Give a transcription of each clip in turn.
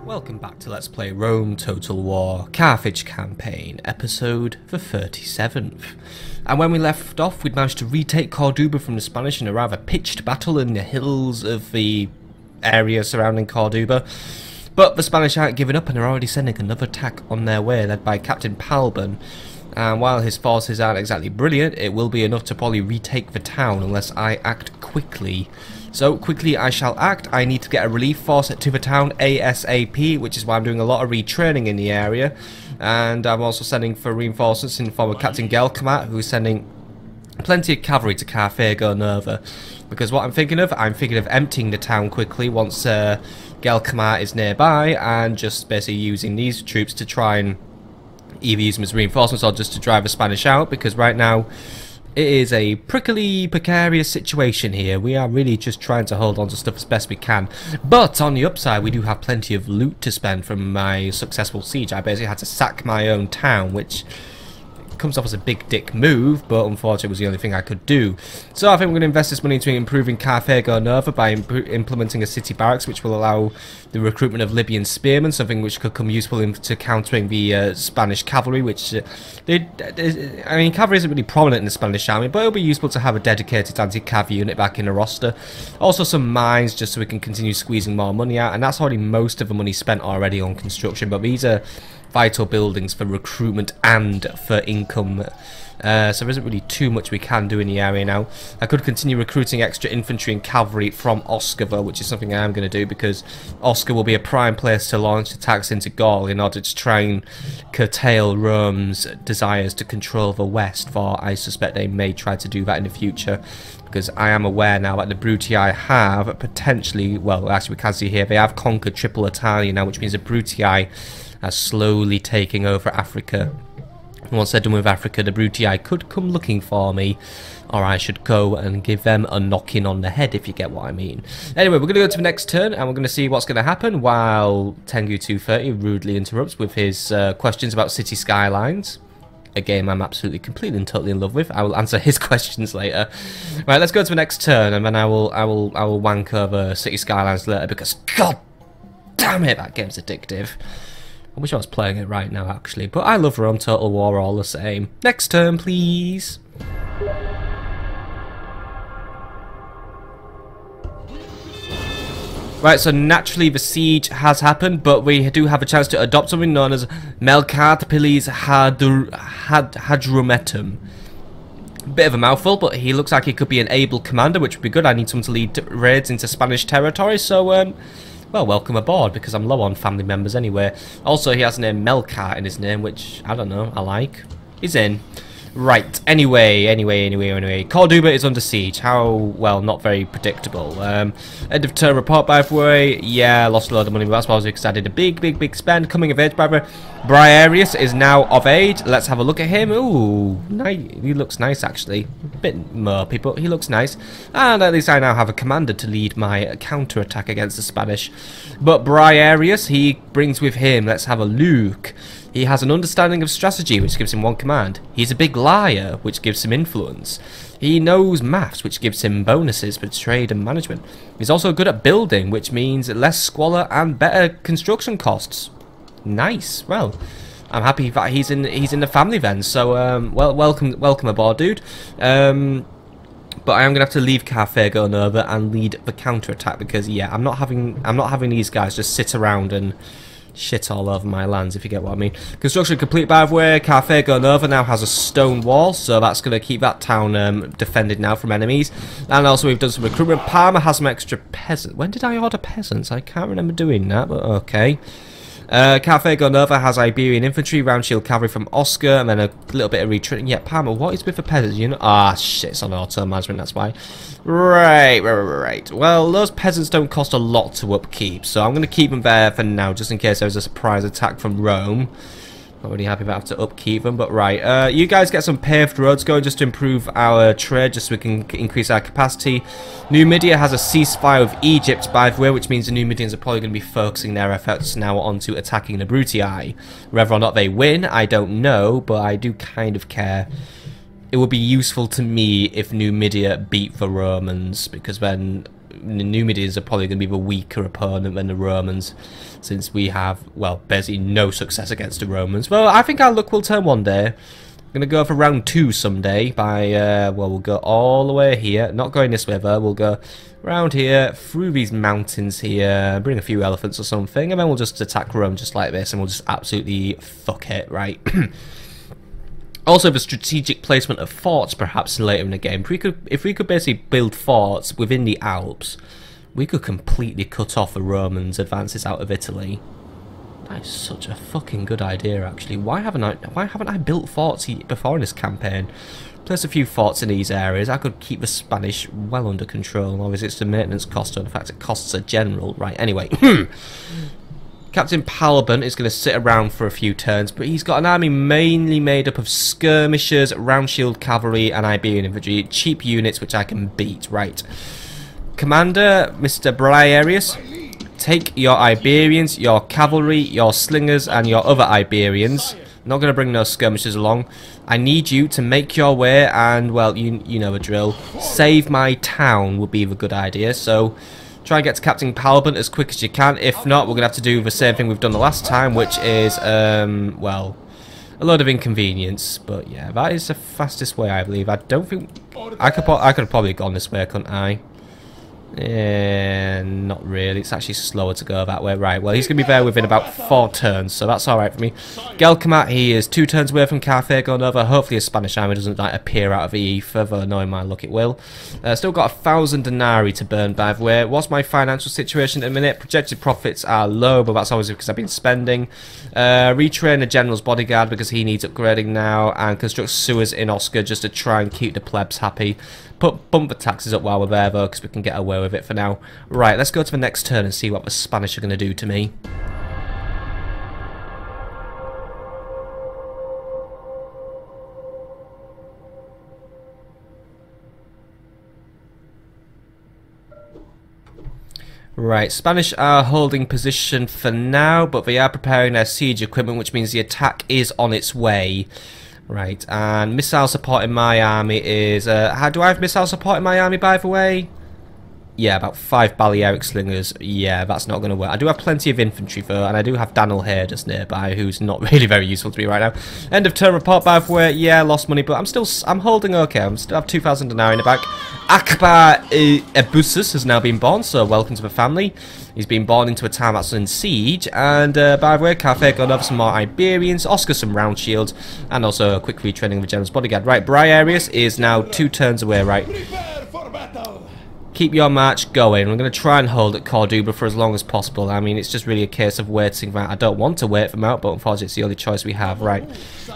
Welcome back to Let's Play Rome Total War Carthage Campaign, episode the 37th. And when we left off, we'd managed to retake Corduba from the Spanish in a rather pitched battle in the hills of the area surrounding Corduba. But the Spanish aren't giving up and are already sending another attack on their way, led by Captain Palban. And while his forces aren't exactly brilliant, it will be enough to probably retake the town unless I act quickly. So quickly I shall act. I need to get a relief force to the town ASAP, which is why I'm doing a lot of retraining in the area. And I'm also sending for reinforcements in the form of Captain Gelkamat, who's sending plenty of cavalry to Carthaginians. Because what I'm thinking of emptying the town quickly once Gelkamat is nearby, and just basically using these troops to try and either use them as reinforcements or just to drive the Spanish out, because right now it is a prickly, precarious situation here. We are really just trying to hold on to stuff as best we can. But on the upside, we do have plenty of loot to spend from my successful siege. I basically had to sack my own town, which comes off as a big dick move, but unfortunately it was the only thing I could do. So I think we're going to invest this money into improving Carthaginians by implementing a city barracks, which will allow the recruitment of Libyan spearmen, something which could come useful into countering the Spanish cavalry, which I mean, cavalry isn't really prominent in the Spanish army, but it'll be useful to have a dedicated anti-cav unit back in the roster. Also some mines, just so we can continue squeezing more money out, and that's already most of the money spent already on construction, but these are vital buildings for recruitment and for income. So there isn't really too much we can do in the area now. I could continue recruiting extra infantry and cavalry from Oscar, though, which is something I am going to do, because Oscar will be a prime place to launch attacks into Gaul in order to try and curtail Rome's desires to control the West, for I suspect they may try to do that in the future. Because I am aware now that the Brutii have potentially, well, actually we can see here, they have conquered Triple Italia now, which means the Brutii are slowly taking over Africa. And once they're done with Africa, the Brutii could come looking for me, or I should go and give them a knocking on the head, if you get what I mean. Anyway, we're going to go to the next turn, and we're going to see what's going to happen, while Tengu 230 rudely interrupts with his questions about city skylines. A game I'm absolutely, completely and totally in love with. I will answer his questions later. Right, let's go to the next turn, and then I will wank over city skylines later, because god damn it, that game's addictive. I wish I was playing it right now, actually, but I love Rome Total War all the same. Next turn, please. Right, so naturally the siege has happened, but we do have a chance to adopt something known as Melkart Pilis Hadrumetum. Bit of a mouthful, but he looks like he could be an able commander, which would be good. I need someone to lead raids into Spanish territory, so well, welcome aboard, because I'm low on family members anyway. Also, he has the name Melkart in his name, which, I don't know, I like. He's in. Right, anyway. Corduba is under siege. How, well, not very predictable. End of turn report, by the way. Yeah, lost a load of money, but that's probably because I did a big spend. Coming of age, by the way. Briareus is now of age. Let's have a look at him. Ooh, nice. He looks nice, actually. A bit murpy, but he looks nice. And at least I now have a commander to lead my counter-attack against the Spanish. But Briareus, he brings with him, let's have a look. He has an understanding of strategy, which gives him one command. He's a big liar, which gives him influence. He knows maths, which gives him bonuses for trade and management. He's also good at building, which means less squalor and better construction costs. Nice. Well, I'm happy that he's in the family then. So, well, welcome aboard, dude. But I am gonna have to leave Carthaginians and lead the counter-attack, because yeah, I'm not having these guys just sit around and shit all over my lands, if you get what I mean. Construction complete, by the way. Carthaginians now has a stone wall, so that's going to keep that town defended now from enemies. And also we've done some recruitment. Parma has some extra peasants. When did I order peasants? I can't remember doing that, but okay. Carthaginians has Iberian infantry, round shield cavalry from Oscar, and then a little bit of retreating. Yeah, Parma, what is with the peasants? You know, ah, shit, it's on auto management, that's why. Right. Well, those peasants don't cost a lot to upkeep, so I'm going to keep them there for now, just in case there's a surprise attack from Rome. Not really happy about having to upkeep them, but right. You guys get some paved roads going just to improve our trade, just so we can increase our capacity. Numidia has a ceasefire with Egypt, by the way, which means the Numidians are probably going to be focusing their efforts now onto attacking the Brutii. Whether or not they win, I don't know, but I do kind of care. It would be useful to me if Numidia beat the Romans, because then Numidians are probably going to be the weaker opponent than the Romans, since we have, well, basically no success against the Romans. Well, I think our luck will turn one day. I'm going to go for round 2 someday by, well, we'll go all the way here. Not going this way, though. We'll go around here, through these mountains here, bring a few elephants or something, and then we'll just attack Rome just like this, and we'll just absolutely fuck it, right? Also, the strategic placement of forts, perhaps, later in the game. If we could basically build forts within the Alps, we could completely cut off the Romans' advances out of Italy. That is such a fucking good idea, actually. Why haven't I built forts before in this campaign? Place a few forts in these areas. I could keep the Spanish well under control. Obviously, it's the maintenance cost, or the fact it costs a general. Right, anyway. Captain Palbon is going to sit around for a few turns, but he's got an army mainly made up of skirmishers, round shield cavalry, and Iberian infantry. Cheap units which I can beat. Right. Commander, Mr. Briarius, take your Iberians, your cavalry, your slingers, and your other Iberians. Not going to bring no skirmishers along. I need you to make your way and, well, you know the drill. Save my town would be the good idea, so try and get to Captain Palbon as quick as you can. If not, we're going to have to do the same thing we've done the last time, which is, well, a load of inconvenience. But yeah, that is the fastest way, I believe. I don't think... I could have probably gone this way, couldn't I? Not really. It's actually slower to go that way. Right, well, he's going to be there within about 4 turns, so that's alright for me. Gelkamat, he is 2 turns away from Carthaginians over. Hopefully a Spanish army doesn't like appear out of the ether, though knowing my luck it will. Still got 1,000 denarii to burn, by the way. What's my financial situation at the minute? Projected profits are low, but that's always because I've been spending. Retrain the general's bodyguard because he needs upgrading now, and construct sewers in Oscar just to try and keep the plebs happy. Bump the taxes up while we're there, though, because we can get away with it for now. Right, let's go to the next turn and see what the Spanish are going to do to me. Right, Spanish are holding position for now, but they are preparing their siege equipment, which means the attack is on its way. Right, and missile support in my army is... how do I have missile support in my army, by the way? Yeah, about 5 Balearic slingers. Yeah, that's not going to work. I do have plenty of infantry, though, and I do have Daniel here just nearby, who's not really very useful to me right now. End of turn report, by the way. Yeah, lost money, but I'm holding okay. I still have 2,000 denarii in the back. Akbar Ebusus has now been born, so welcome to the family. He's been born into a town that's in siege, and by the way, Carthage got over some more Iberians, Oscar some round shields, and also a quick retraining of the general's bodyguard. Right, Briarius is now 2 turns away, right. Keep your march going. We're going to try and hold at Corduba for as long as possible. I mean, it's just really a case of waiting for that. I don't want to wait for them out, but unfortunately it's the only choice we have. Right.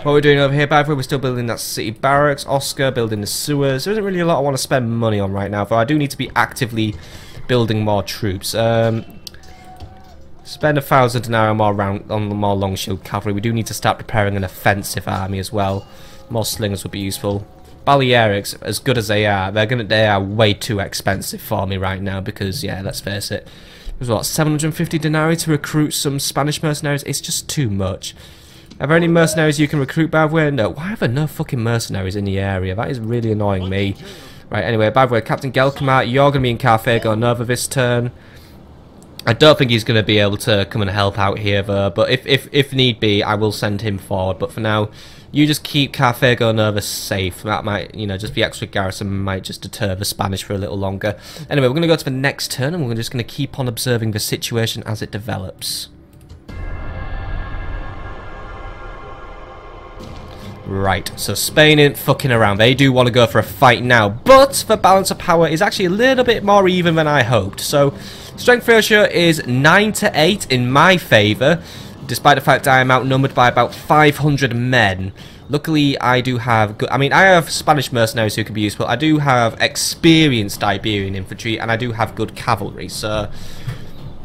What we're doing over here, by the way, we're still building that city barracks. Oscar, building the sewers. There isn't really a lot I want to spend money on right now, though I do need to be actively building more troops. Spend 1,000 denarii more on the more long shield cavalry. We do need to start preparing an offensive army as well. More slingers would be useful. Balearics, as good as they are, they are way too expensive for me right now because, yeah, let's face it. There's what, 750 denarii to recruit some Spanish mercenaries? It's just too much. Are there any mercenaries you can recruit, by the way? No. Why are there no fucking mercenaries in the area? That is really annoying me. Right, anyway, by the way, Captain Gelkamat, you're going to be in Carthage Nova this turn. I don't think he's going to be able to come and help out here, though, but if need be, I will send him forward. But for now, you just keep Carthage Nova safe. That might, you know, just the extra garrison might just deter the Spanish for a little longer. Anyway, we're going to go to the next turn, and we're just going to keep on observing the situation as it develops. Right, so Spain ain't fucking around. They do want to go for a fight now, but the balance of power is actually a little bit more even than I hoped. So, strength ratio is 9 to 8 in my favour, despite the fact I am outnumbered by about 500 men. Luckily, I do have good... I mean, I have Spanish mercenaries who can be useful. I do have experienced Iberian infantry, and I do have good cavalry. So,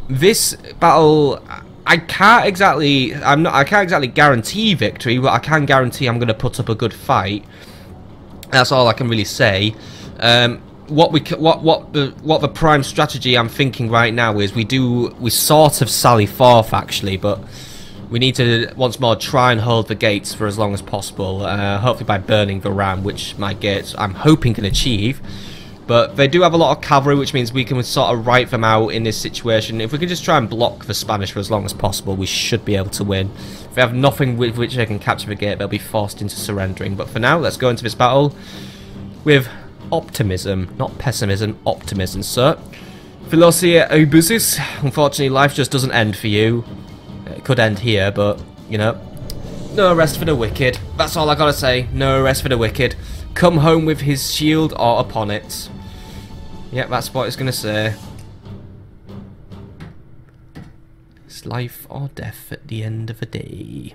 this battle... I can't exactly guarantee victory, but I can guarantee I'm going to put up a good fight. That's all I can really say. What the prime strategy I'm thinking right now is we sort of sally forth actually, but we need to once more try and hold the gates for as long as possible. Hopefully by burning the ram, which my gates I'm hoping can achieve. But they do have a lot of cavalry, which means we can sort of write them out in this situation. If we can just try and block the Spanish for as long as possible, we should be able to win. If they have nothing with which they can capture the gate, they'll be forced into surrendering. But for now, let's go into this battle with optimism, not pessimism, optimism. So, Philosia Obusis, unfortunately, life just doesn't end for you. It could end here, but, you know, no rest for the wicked. That's all I gotta say. No rest for the wicked. Come home with his shield or upon it. Yep, that's what it's gonna say. It's life or death at the end of the day.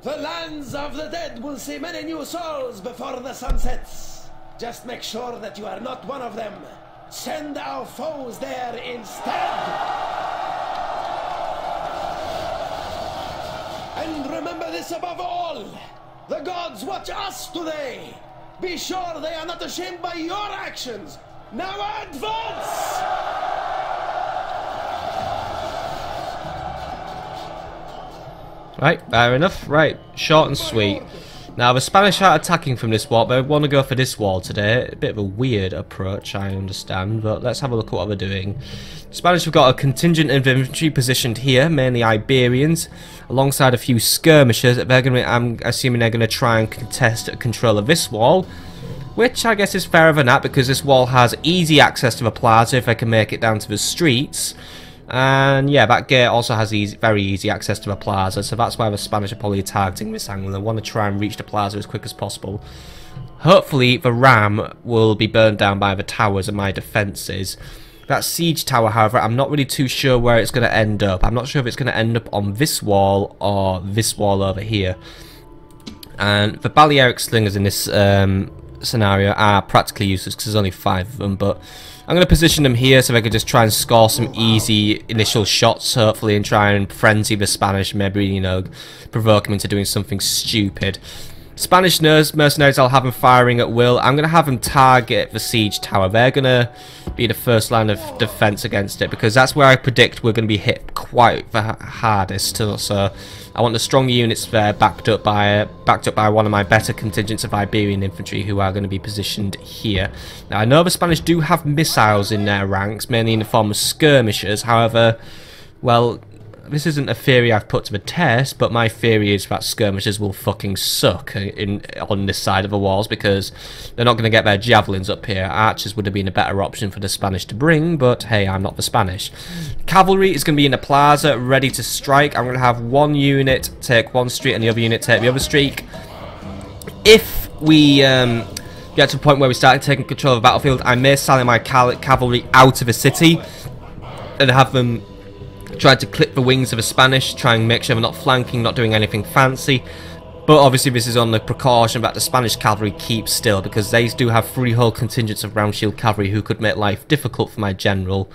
The lands of the dead will see many new souls before the sun sets. Just make sure that you are not one of them. Send our foes there instead. And remember this above all. The gods watch us today. Be sure they are not ashamed by your actions. Now advance! Right, fair enough. Right, short and sweet. Now, the Spanish are attacking from this wall, but I want to go for this wall today. A bit of a weird approach, I understand, but let's have a look at what we're doing. The Spanish have got a contingent of infantry positioned here, mainly Iberians, alongside a few skirmishers. They're going to, I'm assuming they're going to try and contest control of this wall, which I guess is fairer than that, because this wall has easy access to the plaza if they can make it down to the streets. And yeah, that gate also has very easy access to the plaza, so that's why the Spanish are probably targeting this angle. They want to try and reach the plaza as quick as possible. Hopefully the ram will be burned down by the towers and my defences. That siege tower, however, I'm not really too sure where it's going to end up. I'm not sure if it's going to end up on this wall or this wall over here. And the Balearic slingers in this scenario are practically useless because there's only 5 of them, but I'm going to position them here so I can just try and score some easy initial shots, hopefully, and try and frenzy the Spanish, maybe, you know, provoke them into doing something stupid. Spanish mercenaries, I'll have them firing at will. I'm going to have them target the siege tower. They're going to be the first line of defense against it, because that's where I predict we're going to be hit quite the hardest. So I want the strong units there backed up by one of my better contingents of Iberian infantry who are going to be positioned here. Now, I know the Spanish do have missiles in their ranks, mainly in the form of skirmishers. However, well, this isn't a theory I've put to the test, but my theory is that skirmishers will fucking suck on this side of the walls, because they're not going to get their javelins up here. Archers would have been a better option for the Spanish to bring, but hey, I'm not the Spanish. Cavalry is going to be in the plaza, ready to strike. I'm going to have one unit take one street and the other unit take the other street. If we get to a point where we start taking control of the battlefield, I may sally my cavalry out of the city and have them try to clip the wings of the Spanish, try and make sure they're not flanking, not doing anything fancy. But obviously this is on the precaution that the Spanish cavalry keep still, because they do have 3 whole contingents of round shield cavalry who could make life difficult for my general.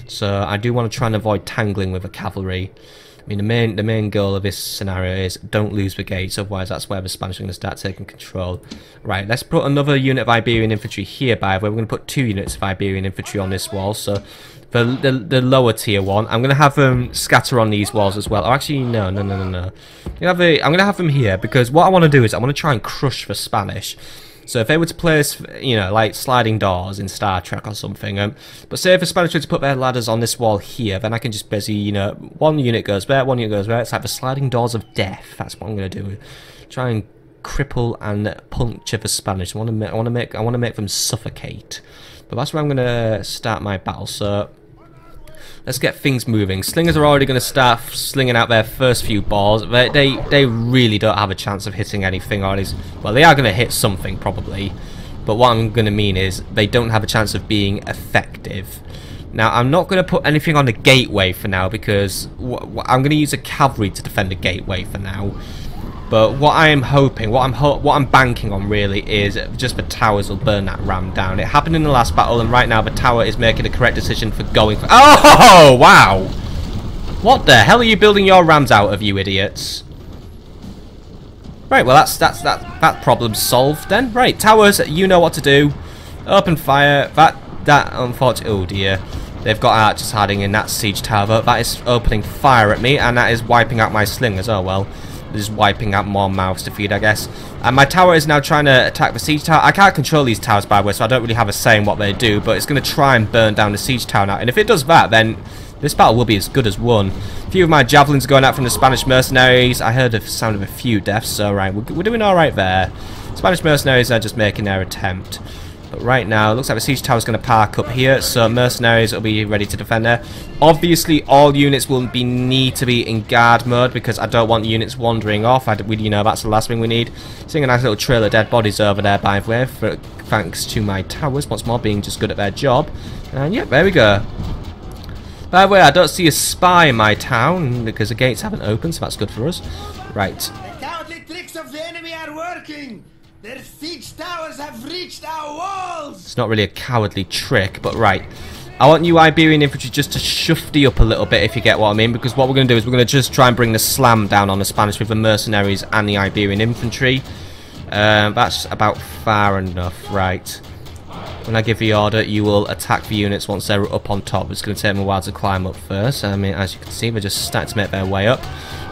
So I do want to try and avoid tangling with the cavalry. I mean, the main goal of this scenario is don't lose the gates, otherwise that's where the Spanish are going to start taking control. Right, let's put another unit of Iberian infantry here, by the way. We're going to put 2 units of Iberian infantry on this wall, so the lower tier one. I'm going to have them scatter on these walls as well. Oh, actually, no. I'm going to have them here, because what I want to do is I want to try and crush the Spanish. So if they were to place, you know, like sliding doors in Star Trek or something, but say if the Spanish were to put their ladders on this wall here, then I can just basically, you know, one unit goes there, one unit goes there. It's like the sliding doors of death. That's what I'm going to do. Try and cripple and puncture the Spanish. I want to make them suffocate. But that's where I'm going to start my battle. So let's get things moving. Slingers are already going to start slinging out their first few balls. They really don't have a chance of hitting anything, or at least, well, they are going to hit something probably. But what I'm going to mean is they don't have a chance of being effective. Now, I'm not going to put anything on the gateway for now, because I'm going to use a cavalry to defend the gateway for now. But what I am hoping, what I'm banking on really, is just the towers will burn that ram down. It happened in the last battle, and right now the tower is making the correct decision for going for... Oh, wow! What the hell are you building your rams out of, you idiots? Right, well that problem's solved then. Right, towers, you know what to do. Open fire. That unfortunately... Oh dear. They've got archers hiding in that siege tower. That is opening fire at me, and that is wiping out my slingers. Oh well. just wiping out more mouths to feed, I guess. And my tower is now trying to attack the siege tower. I can't control these towers, by the way, so I don't really have a say in what they do, but it's going to try and burn down the siege tower now. And if it does that, then this battle will be as good as won. A few of my javelins going out from the Spanish mercenaries. I heard the sound of a few deaths, so right, we're doing alright there. Spanish mercenaries are just making their attempt. But right now, it looks like the siege tower is going to park up here, so mercenaries will be ready to defend there. Obviously, all units will need to be in guard mode because I don't want units wandering off. You know, that's the last thing we need. Seeing a nice little trail of dead bodies over there, by the way, thanks to my towers, once more being just good at their job. And yeah, there we go. By the way, I don't see a spy in my town because the gates haven't opened, so that's good for us. Right. The cowardly tricks of the enemy are working. Their siege towers have reached our walls! It's not really a cowardly trick, but right. I want you Iberian infantry just to shufty up a little bit, if you get what I mean, because what we're going to do is we're going to just try and bring the slam down on the Spanish with the mercenaries and the Iberian infantry. That's about far enough, right. When I give the order, you will attack the units once they're up on top. It's going to take them a while to climb up first. I mean, as you can see, they're just starting to make their way up.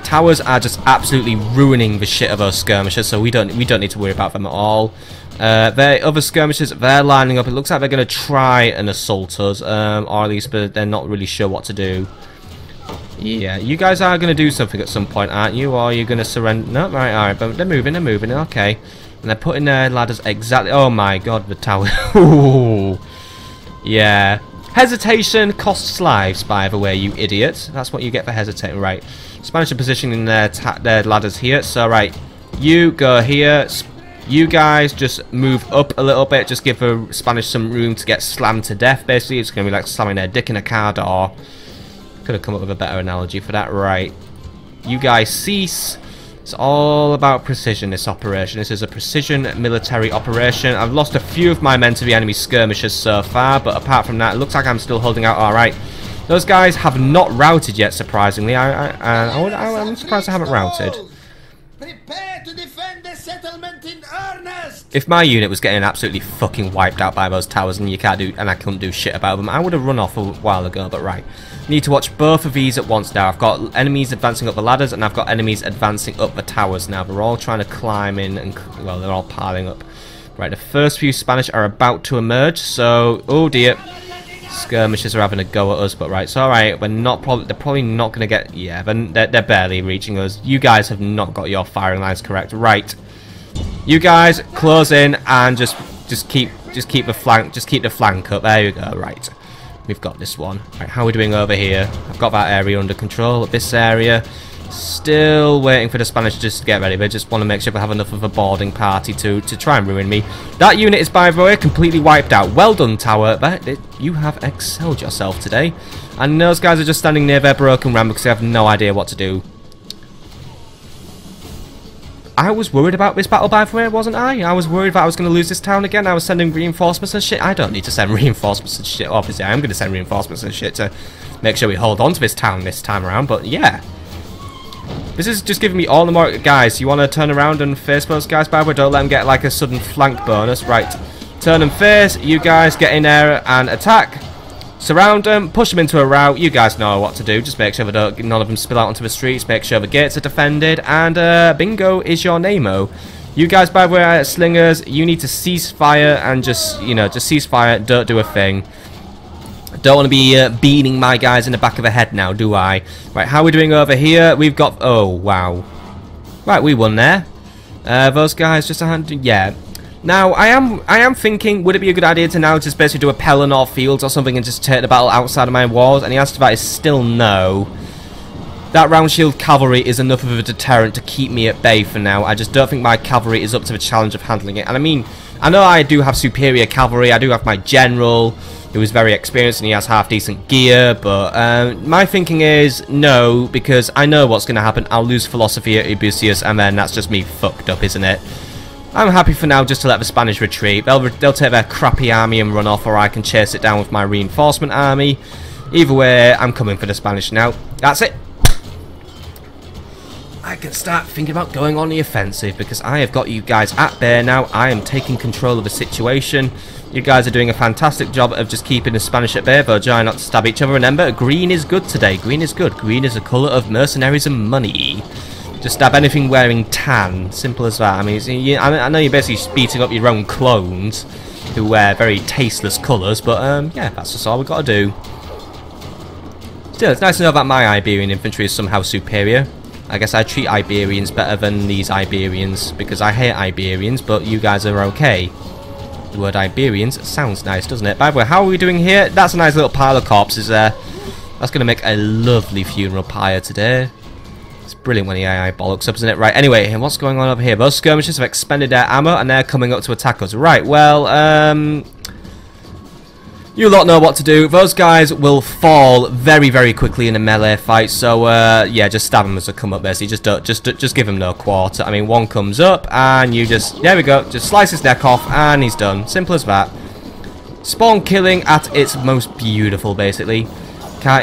Towers are just absolutely ruining the shit of those skirmishers, so we don't need to worry about them at all. Their other skirmishers, they're lining up. It looks like they're going to try and assault us, or at least they're not really sure what to do. Yeah, you guys are going to do something at some point, aren't you? Or are you going to surrender? No, right, alright, but they're moving, okay. And they're putting their ladders exactly... Oh my god, the tower. Ooh. Yeah. Hesitation costs lives, by the way, you idiot. That's what you get for hesitating, right. Spanish are positioning their ladders here. So, right, you go here. You guys just move up a little bit. Just give the Spanish some room to get slammed to death, basically. It's going to be like slamming their dick in a car door. Could have come up with a better analogy for that, right. You guys cease. It's all about precision, this operation. This is a precision military operation. I've lost a few of my men to the enemy skirmishers so far, but apart from that, it looks like I'm still holding out alright. Those guys have not routed yet, surprisingly. I'm surprised I haven't routed. Prepare to defend the settlement in earnest! If my unit was getting absolutely fucking wiped out by those towers and I couldn't do shit about them, I would have run off a while ago, but right. Need to watch both of these at once now. I've got enemies advancing up the ladders and I've got enemies advancing up the towers now. They're all trying to climb in and, well, they're all piling up. Right, the first few Spanish are about to emerge, so, oh dear. Skirmishers are having a go at us, but right, it's alright. They're probably not going to get, yeah, they're barely reaching us. You guys have not got your firing lines correct. Right. You guys close in and just keep the flank up. There you go, right. We've got this one. Right, how are we doing over here? I've got that area under control. This area, still waiting for the Spanish just to get ready. They just want to make sure they have enough of a boarding party to try and ruin me. That unit is, by the way, completely wiped out. Well done, tower. You have excelled yourself today. And those guys are just standing near their broken ram because they have no idea what to do. I was worried about this battle, by the way, wasn't I? I was worried that I was going to lose this town again. I was sending reinforcements and shit. I don't need to send reinforcements and shit. Obviously, I am going to send reinforcements and shit to make sure we hold on to this town this time around. But, yeah. This is just giving me all the more... Guys, you want to turn around and face those guys, by the way? Don't let them get, like, a sudden flank bonus. Right. Turn and face. You guys get in there and attack. Surround them, push them into a rout. You guys know what to do. Just make sure that none of them spill out onto the streets. Make sure the gates are defended. And bingo is your name-o. You guys, by the way, slingers, you need to cease fire and just, you know, just cease fire. Don't do a thing. Don't want to be beating my guys in the back of the head now, do I? Right, how are we doing over here? We've got... Oh, wow. Right, we won there. Those guys just a hand... Yeah. Now, I am thinking, would it be a good idea to now just basically do a Pelennor Fields or something and just take the battle outside of my walls? And the answer to that is still no. That round shield cavalry is enough of a deterrent to keep me at bay for now. I just don't think my cavalry is up to the challenge of handling it. And I mean, I know I do have superior cavalry. I do have my general, who is very experienced and he has half-decent gear. But my thinking is no, because I know what's going to happen. I'll lose philosophy at Iberians, and then that's just me fucked up, isn't it? I'm happy for now just to let the Spanish retreat. They'll take their crappy army and run off, or I can chase it down with my reinforcement army. Either way, I'm coming for the Spanish now. That's it. I can start thinking about going on the offensive because I have got you guys at bay now. I am taking control of the situation. You guys are doing a fantastic job of just keeping the Spanish at bay, though trying not to stab each other. Remember, green is good today. Green is good. Green is the colour of mercenaries and money. Just stab anything wearing tan. Simple as that. I mean, I know you're basically beating up your own clones who wear very tasteless colours, but yeah, that's just all we've got to do. Still, it's nice to know that my Iberian infantry is somehow superior. I guess I treat Iberians better than these Iberians, because I hate Iberians, but you guys are okay. The word Iberians sounds nice, doesn't it? By the way, how are we doing here? That's a nice little pile of corpses there. That's going to make a lovely funeral pyre today. It's brilliant when the AI bollocks up, isn't it? Right, anyway, what's going on over here? Those skirmishers have expended their ammo and they're coming up to attack us. Right, well, you lot know what to do. Those guys will fall very, very quickly in a melee fight. So, yeah, just stab them as they come up there. So you just give them no quarter. I mean, one comes up and you just, there we go, just slice his neck off and he's done. Simple as that. Spawn killing at its most beautiful, basically.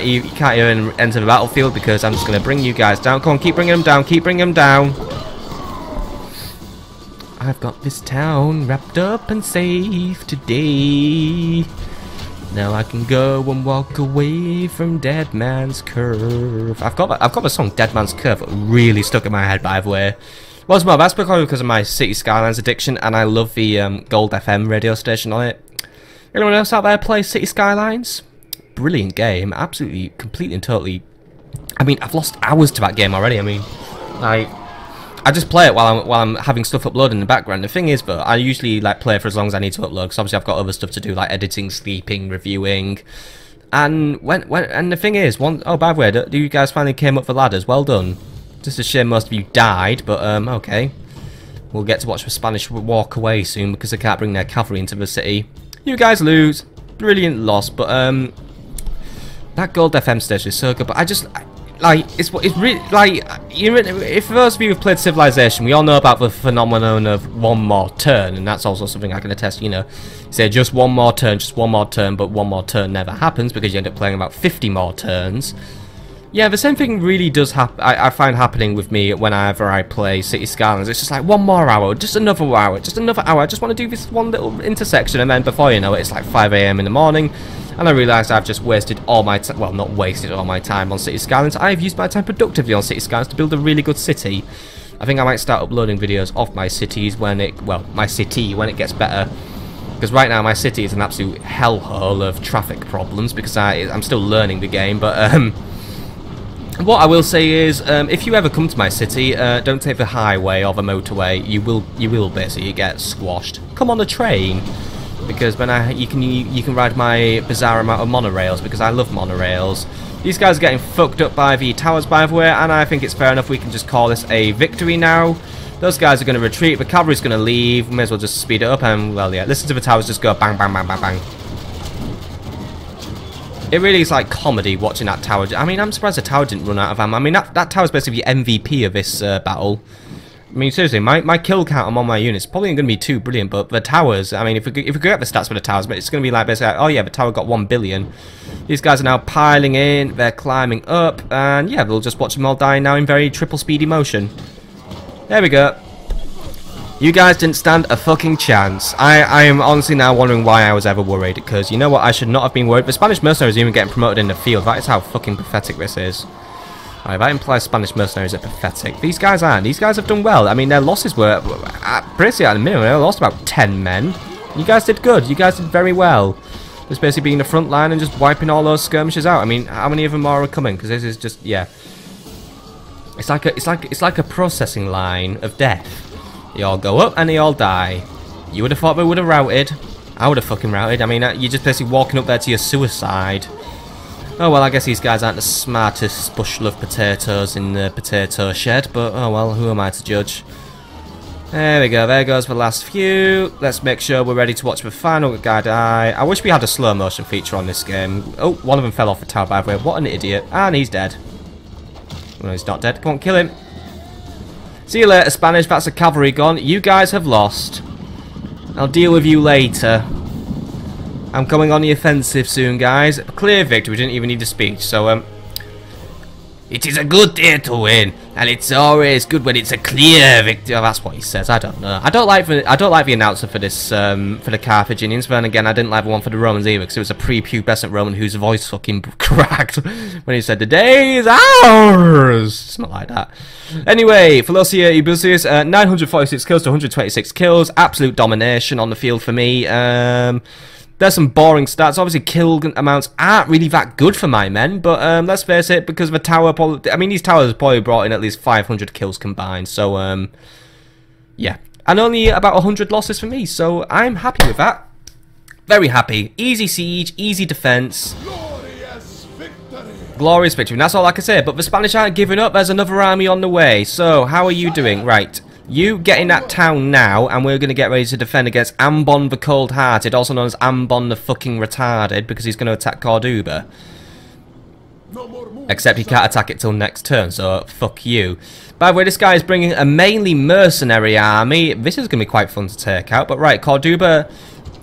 You can't even enter the battlefield because I'm just going to bring you guys down. Come on, keep bringing them down. Keep bringing them down. I've got this town wrapped up and safe today. Now I can go and walk away from Dead Man's Curve. I've got the song Dead Man's Curve really stuck in my head, by the way. What's more, that's because of my City Skylines addiction, and I love the Gold FM radio station on it. Anyone else out there play City Skylines? Brilliant game, absolutely, completely and totally. I mean, I've lost hours to that game already. I mean, I just play it while I'm having stuff uploaded in the background. The thing is, but I usually like play it for as long as I need to upload, because obviously I've got other stuff to do, like editing, sleeping, reviewing. And and the thing is, oh, by the way, do you guys finally came up the ladders? Well done. Just a shame most of you died, but okay. We'll get to watch the Spanish walk away soon because they can't bring their cavalry into the city. You guys lose. Brilliant loss, but that Gold FM station is so good, but it's really, like, if those of you who've played Civilization, we all know about the phenomenon of one more turn, and that's also something I can attest, you know. You say just one more turn, but one more turn never happens because you end up playing about 50 more turns. Yeah, the same thing really does happen. I find happening with me whenever I play City Skylines. It's just like one more hour, just another hour, just another hour. I just want to do this one little intersection, and then before you know it, it's like 5 AM in the morning, and I realised I've just wasted all my time. Well, not wasted all my time on City Skylines. I've used my time productively on City Skylines to build a really good city. I think I might start uploading videos of my cities when it, well, my city when it gets better. Because right now my city is an absolute hellhole of traffic problems because I'm still learning the game, but what I will say is, if you ever come to my city, don't take the highway or the motorway. You will basically get squashed. Come on the train, because when you can ride my bizarre amount of monorails, because I love monorails. These guys are getting fucked up by the towers, by the way, and I think it's fair enough we can just call this a victory now. Those guys are going to retreat. The cavalry's going to leave. We may as well just speed it up, and well, yeah. Listen to the towers just go bang, bang, bang, bang, bang. It really is like comedy watching that tower. I mean, I'm surprised the tower didn't run out of ammo. I mean, that tower's basically the MVP of this battle. I mean, seriously, my kill count among my units probably ain't going to be too brilliant, but the towers, I mean, if we get the stats for the towers, but it's going to be like basically, like, oh yeah, the tower got 1 billion. These guys are now piling in, they're climbing up, and yeah, we'll just watch them all die now in very triple speedy motion. There we go. You guys didn't stand a fucking chance. I am honestly now wondering why I was ever worried, because you know what, I should not have been worried. The Spanish mercenaries even getting promoted in the field. That is how fucking pathetic this is. Alright, that implies Spanish mercenaries are pathetic. These guys aren't. These guys have done well. I mean, their losses were basically at the minimum. They lost about 10 men. You guys did good. You guys did very well. Just basically being in the front line and just wiping all those skirmishes out. I mean, how many of them are coming? Because this is just, yeah. It's like a processing line of death. They all go up and they all die. You would have thought they would have routed. I would have fucking routed. I mean, you're just basically walking up there to your suicide. Oh well, I guess these guys aren't the smartest bushel of potatoes in the potato shed, but oh well, who am I to judge? There we go, there goes the last few. Let's make sure we're ready to watch the final guy die. I wish we had a slow motion feature on this game. Oh, one of them fell off the tower, by the way. What an idiot. And he's dead. Oh, no, he's not dead. Come on, kill him. See you later, Spanish. That's a cavalry gone. You guys have lost. I'll deal with you later. I'm coming on the offensive soon, guys. Clear victory. We didn't even need a speech, so, It is a good day to win. And it's always good when it's a clear victory. Oh, that's what he says. I don't know. I don't like the announcer for this for the Carthaginians. But then again, I didn't like the one for the Romans either, because it was a prepubescent Roman whose voice fucking cracked when he said, "The day is ours." It's not like that. Anyway, Philosia Iberians, 946 kills to 126 kills. Absolute domination on the field for me. There's some boring stats. Obviously, kill amounts aren't really that good for my men, but let's face it, because of the tower, I mean, these towers probably brought in at least 500 kills combined, so, yeah. And only about 100 losses for me, so I'm happy with that. Very happy. Easy siege, easy defense. Glorious victory! Glorious victory, and that's all I can say, but the Spanish aren't giving up. There's another army on the way, so how are you doing? Right. You get in that town now, and we're going to get ready to defend against Ambon the Cold-Hearted, also known as Ambon the fucking Retarded, because he's going to attack Corduba. Except he can't attack it till next turn, so fuck you. By the way, this guy is bringing a mainly mercenary army. This is going to be quite fun to take out, but right, Corduba,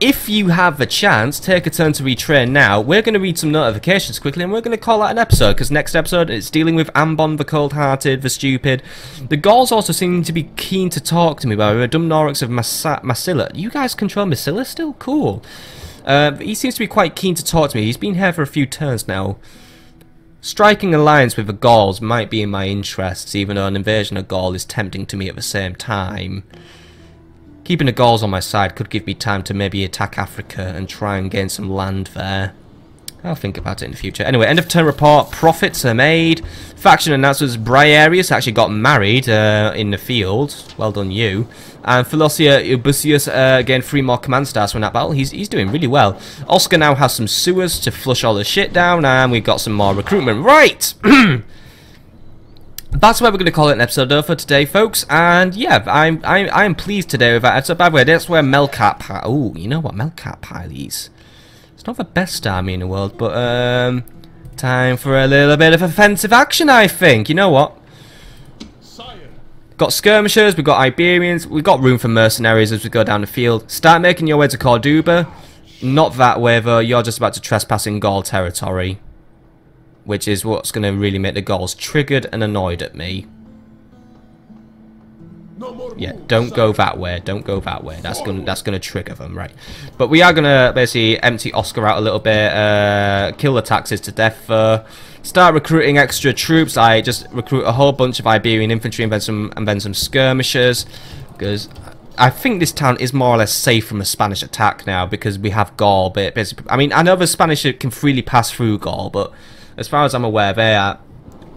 if you have the chance, take a turn to retrain now. We're going to read some notifications quickly, and we're going to call that an episode, because next episode it's dealing with Ambon the Cold-Hearted, the Stupid. The Gauls also seem to be keen to talk to me, by the way. Dumnorix of Massilla. You guys control Massilla still? Cool. He seems to be quite keen to talk to me. He's been here for a few turns now. Striking alliance with the Gauls might be in my interests, even though an invasion of Gaul is tempting to me at the same time. Keeping the Gauls on my side could give me time to maybe attack Africa and try and gain some land there. I'll think about it in the future. Anyway, end of turn report. Profits are made. Faction announcers Briarius actually got married in the field. Well done, you. And Philosia Iberians again 3 more command stars from that battle. He's doing really well. Oscar now has some sewers to flush all the shit down, and we've got some more recruitment. Right! That's where we're going to call it an episode for today, folks. And yeah, I'm pleased today with that episode. By the way, that's where Melkat. Oh, you know what, Melkat Piles. It's not the best army in the world, but time for a little bit of offensive action, I think. You know what? Got skirmishers, we've got Iberians, we've got room for mercenaries as we go down the field. Start making your way to Corduba. Not that way though. You're just about to trespass in Gaul territory, which is what's going to really make the Gauls triggered and annoyed at me. Yeah, don't go that way. Don't go that way. That's gonna trigger them, right? But we are gonna basically empty Oscar out a little bit, kill the taxes to death. Start recruiting extra troops. I just recruit a whole bunch of Iberian infantry and then some skirmishers, because I think this town is more or less safe from a Spanish attack now because we have Gaul. But basically, I mean, I know the Spanish can freely pass through Gaul, but as far as I'm aware, they are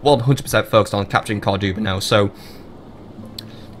100% focused on capturing Corduba now. So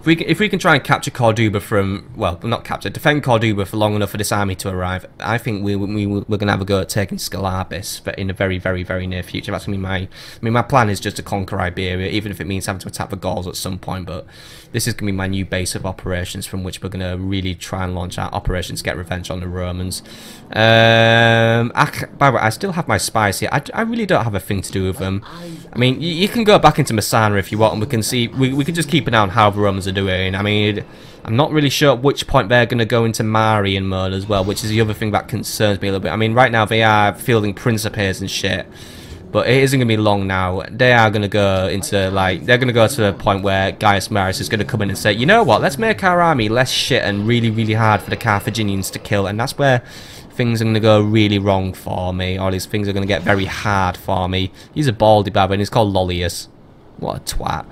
if we can try and capture Corduba from, well, not capture, defend Corduba for long enough for this army to arrive, I think we're going to have a go at taking Scalabis, but in the very, very, very near future. That's going to be my plan is just to conquer Iberia, even if it means having to attack the Gauls at some point, but this is going to be my new base of operations from which we're going to really try and launch our operations to get revenge on the Romans. By the way, I still have my spies here. I really don't have a thing to do with them. I mean, you can go back into Messana if you want, and we can see, we can just keep an eye on how the Romans are doing. I mean, I'm not really sure at which point they're going to go into Marian mode as well, which is the other thing that concerns me a little bit. I mean, right now they are fielding Principes and shit, but it isn't going to be long now. They are going to go into, like, they're going to go to a point where Gaius Marius is going to come in and say, you know what, let's make our army less shit and really, really hard for the Carthaginians to kill, and that's where things are going to go really wrong for me, or these things are going to get very hard for me. He's a baldy baba, and he's called Lollius. What a twat.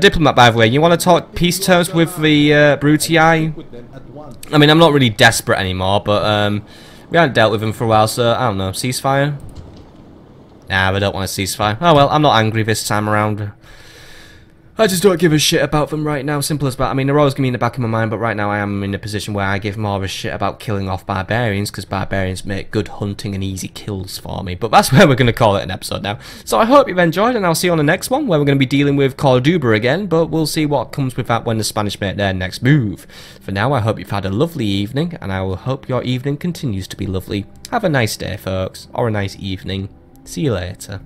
Diplomat, by the way, you want to talk peace terms with the Brutii? I mean, I'm not really desperate anymore, but we haven't dealt with them for a while, so I don't know. Ceasefire? Nah, I don't want a ceasefire. Oh well, I'm not angry this time around. I just don't give a shit about them right now, simple as that. I mean, they're always going to be in the back of my mind, but right now I am in a position where I give more of a shit about killing off barbarians, because barbarians make good hunting and easy kills for me. But that's where we're going to call it an episode now. So I hope you've enjoyed, and I'll see you on the next one, where we're going to be dealing with Corduba again, but we'll see what comes with that when the Spanish make their next move. For now, I hope you've had a lovely evening, and I will hope your evening continues to be lovely. Have a nice day, folks, or a nice evening. See you later.